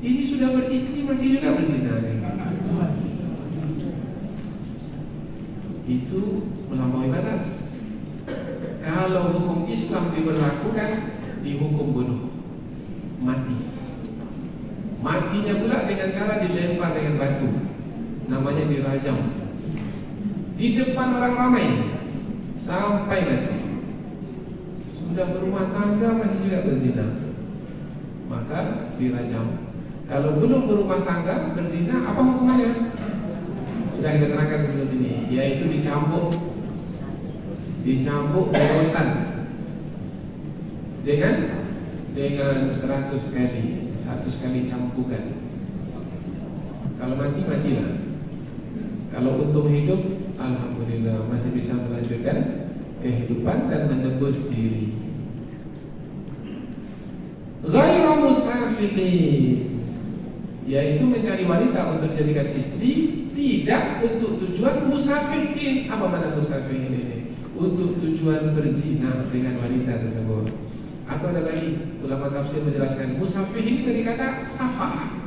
Ini sudah beristri masih juga berzina. Itu melampaui batas. Kalau hukum Islam diberlakukan, dihukum bunuh, mati. Matinya pula dengan cara dilempar dengan batu, namanya dirajam di depan orang ramai sampai mati. Sudah berumah tangga masih juga berzina, maka dirajam. Kalau belum berumah tangga berzina, apa hukumannya? Sudah kita terangkan sebelum ini, yaitu dicambuk rotan dengan 100 kali cambukan. Kalau mati, matilah. Kalau untuk hidup, alhamdulillah masih bisa melanjutkan kehidupan dan menebus diri. Ghairu musafirin, yaitu mencari wanita untuk dijadikan istri, tidak untuk tujuan musafirin. Apa makna musafirin ini? Untuk tujuan berzina dengan wanita tersebut. Atau ada lagi ulama tafsir menjelaskan, musafih ini dari kata safah.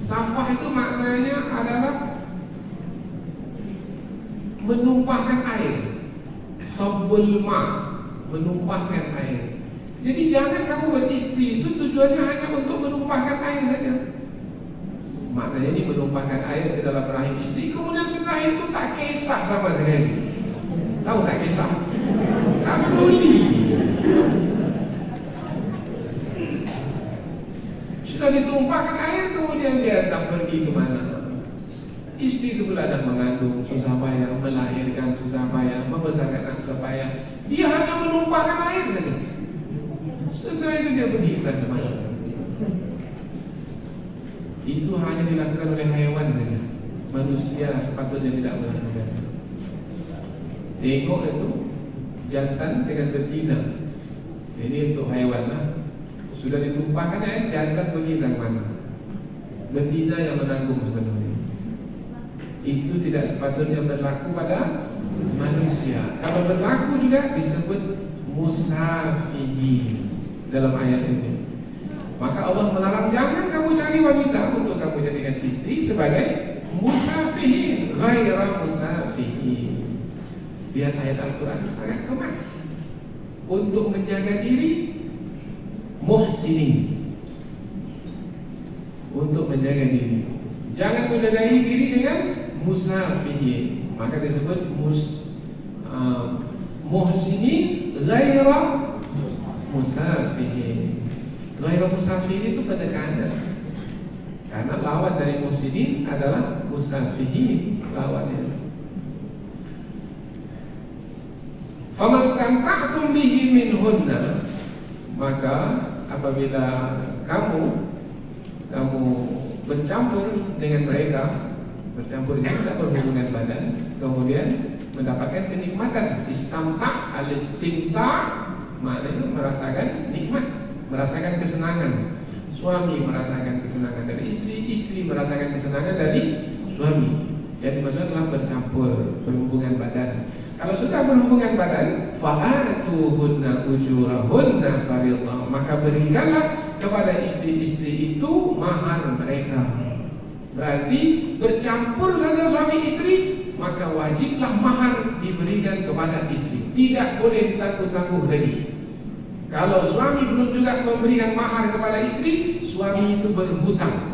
Safah itu maknanya adalah menumpahkan air. Sabbul ma, menumpahkan air. Jadi jangan kamu beristri itu tujuannya hanya untuk menumpahkan air saja. Maknanya ini menumpahkan air ke dalam rahim istri, kemudian setelah itu tak kisah sama sekali. Tahu tak kisah? Tak peduli. Sudah ditumpahkan air, kemudian dia tak pergi kemana. Istri itu pula dah mengandung, susah payah, melahirkan susah payah, membesarkan anak susah payah. Dia hanya menumpahkan air saja. Setelah itu dia pergi kemana. Itu hanya dilakukan oleh hewan saja. Manusia sepatutnya tidak melakukan. Tengok itu jantan dengan betina. Ini untuk hewan lah. Sudah ditumpahkan air, jantan pergi ke mana? Betina yang menanggung sebenarnya. Itu tidak sepatutnya berlaku pada manusia. Kalau berlaku juga disebut musafihin dalam ayat ini. Maka Allah melarang, jangan kamu cari wanita untuk kamu jadikan istri sebagai musafihin, ghaira musafihin. Lihat ayat Al-Quran sangat kemas. Untuk menjaga diri, muhsinin. Untuk menjaga diri, jangan menjaga diri dengan musafihin. Maka disebut muhsinin ghaira musafihin. Ghaira musafihin itu penekanan. Karena lawan dari muhsinin adalah musafihin, lawannya. Famastamta'tum bihi minhunna, maka apabila kamu bercampur dengan mereka, bercampur itu tidak berhubungan badan, kemudian mendapatkan kenikmatan. Istamta' al-istimta' maknanya merasakan nikmat, merasakan kesenangan. Suami merasakan kesenangan dari istri, istri merasakan kesenangan dari suami. Yang dimaksud adalah bercampur, berhubungan badan. Kalau sudah berhubungan badan, fa'atuhunna ujurahunna fariḍah, maka berikanlah kepada istri-istri itu mahar mereka. Berarti bercampur saja suami istri, maka wajiblah mahar diberikan kepada istri. Tidak boleh ditangguh-tangguh lagi. Kalau suami belum juga memberikan mahar kepada istri, suami itu berhutang.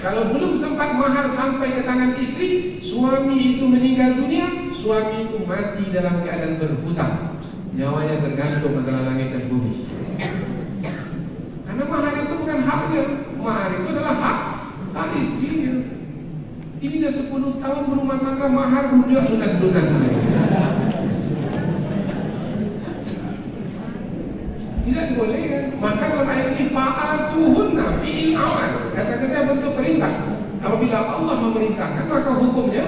Kalau belum sempat mahar sampai ke tangan istri, suami itu meninggal dunia, suami itu mati dalam keadaan berhutang. Nyawanya tergantung antara langit dan bumi. Karena mahar itu bukan haknya, mahar itu adalah hak istrinya. Ini dah 10 tahun berumah tangga, mahar juga sudah lunas. Tidak dibolehkan. Maka dalam ayat ini fa'atuhunna fi'il amal, kata-kata bentuk perintah. Apabila Allah memerintahkan, maka hukumnya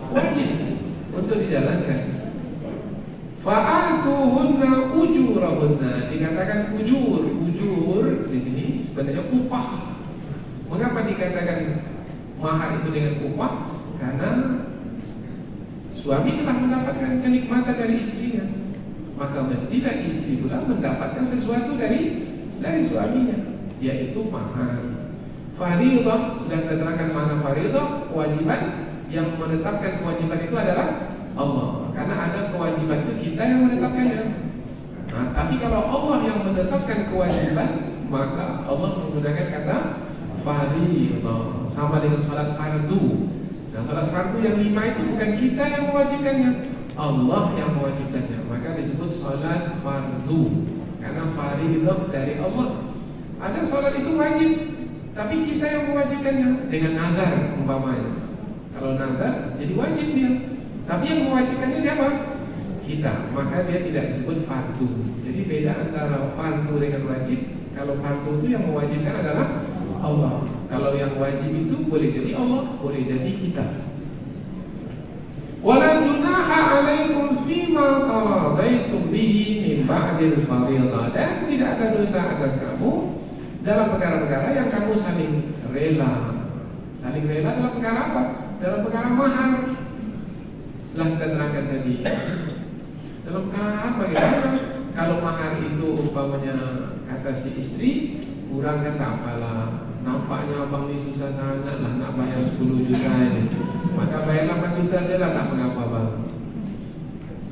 wajib untuk dijalankan. Fa'atuhunna ujurahunna, dikatakan ujur. Ujur di sini sebenarnya upah. Mengapa dikatakan mahar itu dengan upah? Karena suami telah mendapatkan kenikmatan dari istrinya, maka mestilah istri pula mendapatkan sesuatu dari suaminya, yaitu mahar. Fariidah, sudah terangkan mana fariidah, kewajiban. Yang menetapkan kewajiban itu adalah Allah, karena ada kewajiban itu kita yang menetapkannya. Nah, tapi kalau Allah yang menetapkan kewajiban, maka Allah menggunakan kata fariidah, sama dengan salat fardu. Nah, salat fardu yang 5 itu bukan kita yang mewajibkannya, Allah yang mewajibkannya, maka disebut salat fardu karena fariidah dari Allah. Ada salat itu wajib, tapi kita yang mewajibkannya dengan nazar umpamanya. Kalau nazar jadi wajib dia, tapi yang mewajibkannya siapa? Kita, maka dia tidak disebut fardu. Jadi beda antara fardu dengan wajib. Kalau fardu itu yang mewajibkan adalah Allah. Kalau yang wajib itu boleh jadi Allah, boleh jadi kita. Wala junaha 'alaikum fima taradaitum bihi min ba'dil fariidah, dan tidak ada dosa atas kamu dalam perkara-perkara yang kamu saling rela. Saling rela dalam perkara apa? Dalam perkara mahar. Telah kita terangkan tadi. Dalam perkara apa? Bagaimana? Kalau mahar itu umpamanya kata si istri, kurang kan tak apalah. Nampaknya abang ni susah sangat lah nak bayar 10 juta ini. Maka bayar 8 juta saya lah, tak mengapa bang.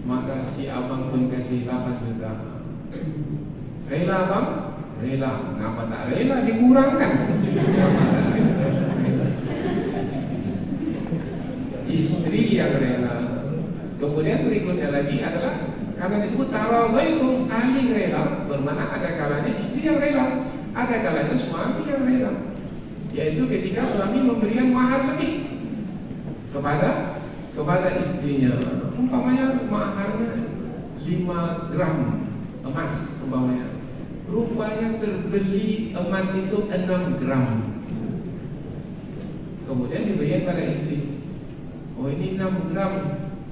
Maka si abang pun kasih 8 juta. Rela bang? Rela. Mengapa tak rela? Dikurangkan. Istri yang rela. Kemudian berikutnya lagi adalah karena disebut taradaitum, saling rela, bermakna ada kalanya istri yang rela, ada kalanya suami yang rela. Yaitu ketika suami memberikan mahar lebih kepada istrinya. Umpamanya maharnya 5 gram emas umpamanya. Rupanya terbeli emas itu 6 gram. Kemudian diberikan pada istri. Oh ini 6 gram,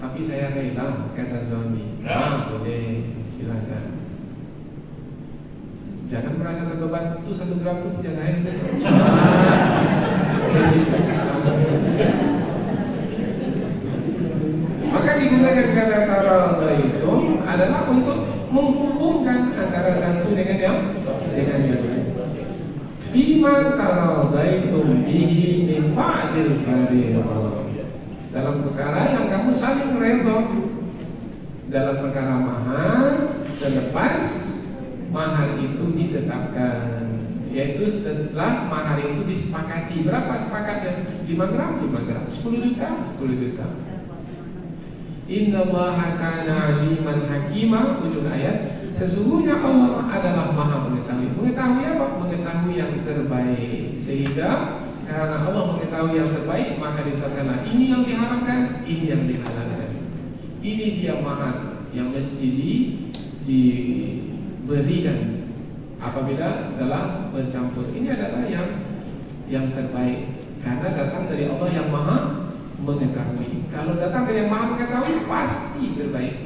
tapi saya rela, kata suami. Boleh, silakan. Jangan merasa terbeban, itu 1 gram itu punya saya. Maka digunakan kata taradaitum adalah untuk menghubungkan antara satu dengan yang lain. Fima taradaitum bihi min ba'dil fariidah, dalam perkara yang kamu saling rela, dalam perkara mahar selepas mahar itu ditetapkan, yaitu setelah mahar itu disepakati. Berapa sepakatnya? 5 gram, 5 gram, 10 juta, 10 juta. Innallaha kana 'aliman hakima, ujung ayat. Sesungguhnya Allah adalah Maha mengetahui. Mengetahui apa? Mengetahui yang terbaik. Sehingga karena Allah mengetahui yang terbaik, maka ditetapkanlah ini yang diharamkan, ini yang dihalalkan. Ini dia mahar yang mesti diberikan apabila telah bercampur. Ini adalah yang terbaik karena datang dari Allah yang Maha mengetahui. Kalau datang dari yang Maha mengetahui pasti terbaik,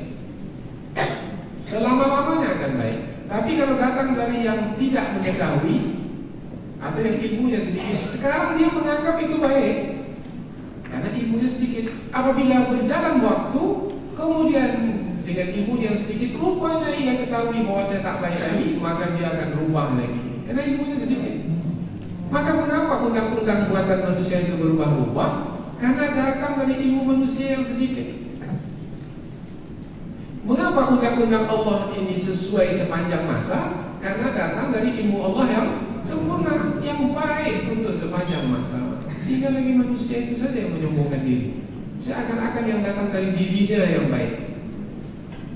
selama-lamanya akan baik. Tapi kalau datang dari yang tidak mengetahui atau yang ilmunya sedikit, sekarang dia menganggap itu baik karena ilmunya sedikit. Apabila berjalan waktu, kemudian dengan ilmu yang sedikit, rupanya ia ketahui bahwa saya tak baik lagi, maka dia akan rubah lagi karena ilmunya sedikit. Maka mengapa undang-undang buatan manusia itu berubah-ubah? Karena datang dari ilmu manusia yang sedikit. Mengapa undang-undang Allah ini sesuai sepanjang masa? Karena datang dari ilmu Allah yang sempurna, yang baik untuk sepanjang masa. Tinggal lagi manusia itu saja yang menyombongkan diri, seakan-akan yang datang dari dirinya yang baik.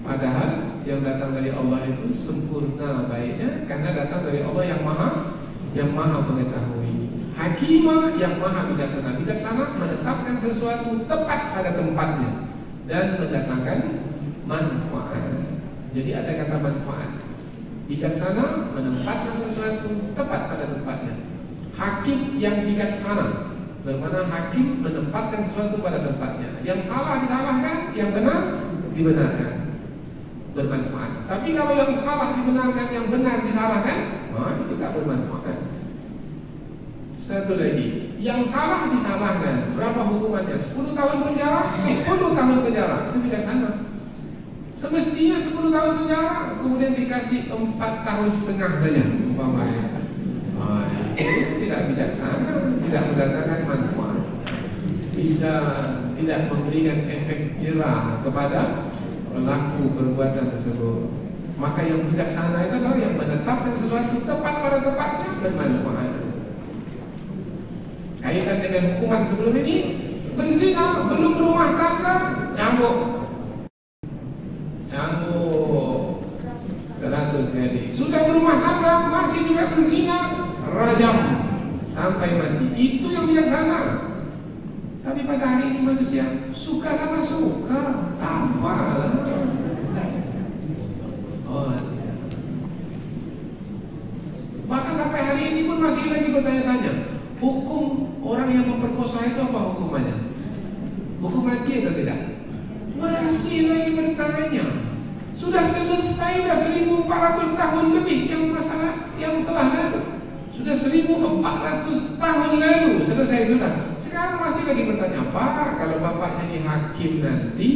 Padahal yang datang dari Allah itu sempurna baiknya, karena datang dari Allah yang maha mengetahui. Hakimah yang maha bijaksana. Bijaksana menetapkan sesuatu tepat pada tempatnya dan mendatangkan manfaat. Jadi ada kata manfaat. Bijaksana menempatkan sesuatu tepat pada tempatnya. Hakim yang bijaksana, bermakna hakim menempatkan sesuatu pada tempatnya. Yang salah disalahkan, yang benar dibenarkan, bermanfaat. Tapi kalau yang salah dibenarkan, yang benar disalahkan, itu tak bermanfaat. Satu lagi, yang salah disalahkan, berapa hukumannya? 10 tahun penjara, 10 tahun penjara. Itu bijaksana. Semestinya 10 tahun penjara, kemudian dikasih 4 tahun setengah saja umpamanya. Itu tidak bijaksana, tidak mendatangkan manfaat, bisa tidak memberikan efek jerah kepada pelaku perbuatan tersebut. Maka yang bijaksana itu adalah yang menetapkan sesuatu tepat pada tempatnya, bermanfaat. Kaitan dengan hukuman sebelum ini, berzina, belum berumah tangga, cambuk 100 kali. Sudah berumah tangga, masih juga berzina, rajam sampai mati. Itu yang bijaksana. Tapi pada hari ini manusia suka sama suka, apa? Bahkan sampai hari ini pun masih lagi bertanya-tanya, hukum orang yang memperkosa itu apa hukumannya? Hukum mati atau tidak? Masih lagi bertanya. Sudah selesai dah 1400 tahun lebih yang masalah yang telah lalu. Sudah 1400 tahun lalu selesai sudah. Sekarang masih lagi bertanya, Pak, kalau Bapak jadi hakim nanti,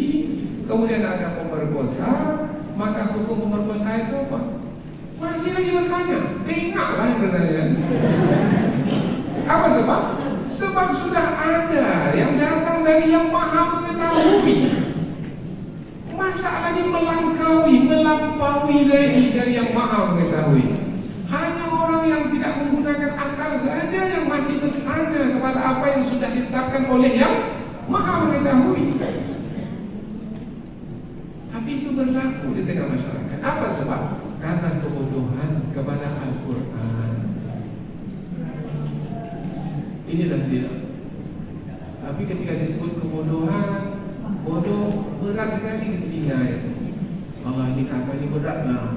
kemudian ada pemerkosa, maka hukum pemerkosa itu apa? Masih lagi bertanya. Bengaklah yang bertanya. Apa sebab? Sebab sudah ada yang datang dari yang maha mengetahui. Masa lagi melampaui lagi dari yang maha mengetahui. Hanya orang yang tidak menggunakan akal saja yang masih bertanya kepada apa yang sudah ditetapkan oleh yang maha mengetahui. Tapi itu berlaku di tengah masyarakat. Apa sebab? Karena kebodohan kepada Al-Quran. Inilah dia. Tapi ketika disebut kebodohan, bodoh berat sekali di telinga itu. Allah, ini kata ini berat lah,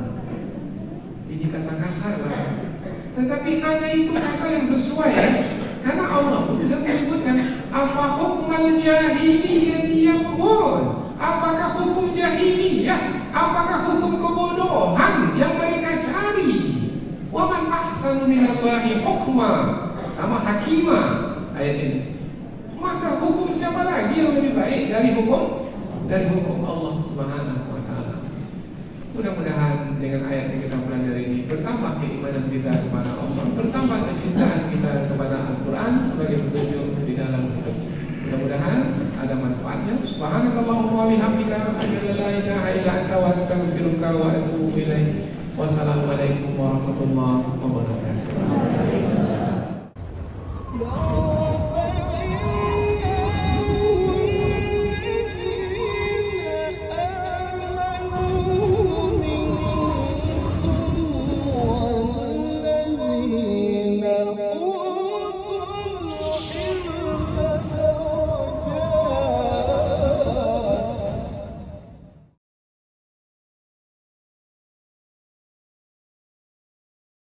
ini kata kasar lah. Tetapi hanya itu kata yang sesuai, karena Allah sudah menyebutkan afa hukmal jahiliyati yabghun. Apakah hukum jahiliyah? Apakah hukum kebodohan yang mereka cari? Wa man ahsanu minallahi hukma, sama hakimah ayat ini. Maka hukum siapa lagi yang lebih baik dari hukum Allah Subhanahu wa taala. Mudah-mudahan dengan ayat yang kita pelajari ini bertambah keimanan kita kepada Allah, bertambah kecintaan kita kepada Al-Quran sebagai petunjuk di dalam hidup. Mudah-mudahan ada manfaatnya. Subhanakallahumma wa bihamdika asyhadu an la ilaha illa anta astaghfiruka wa atubu ilaik. Wassalamualaikum warahmatullahi wabarakatuh.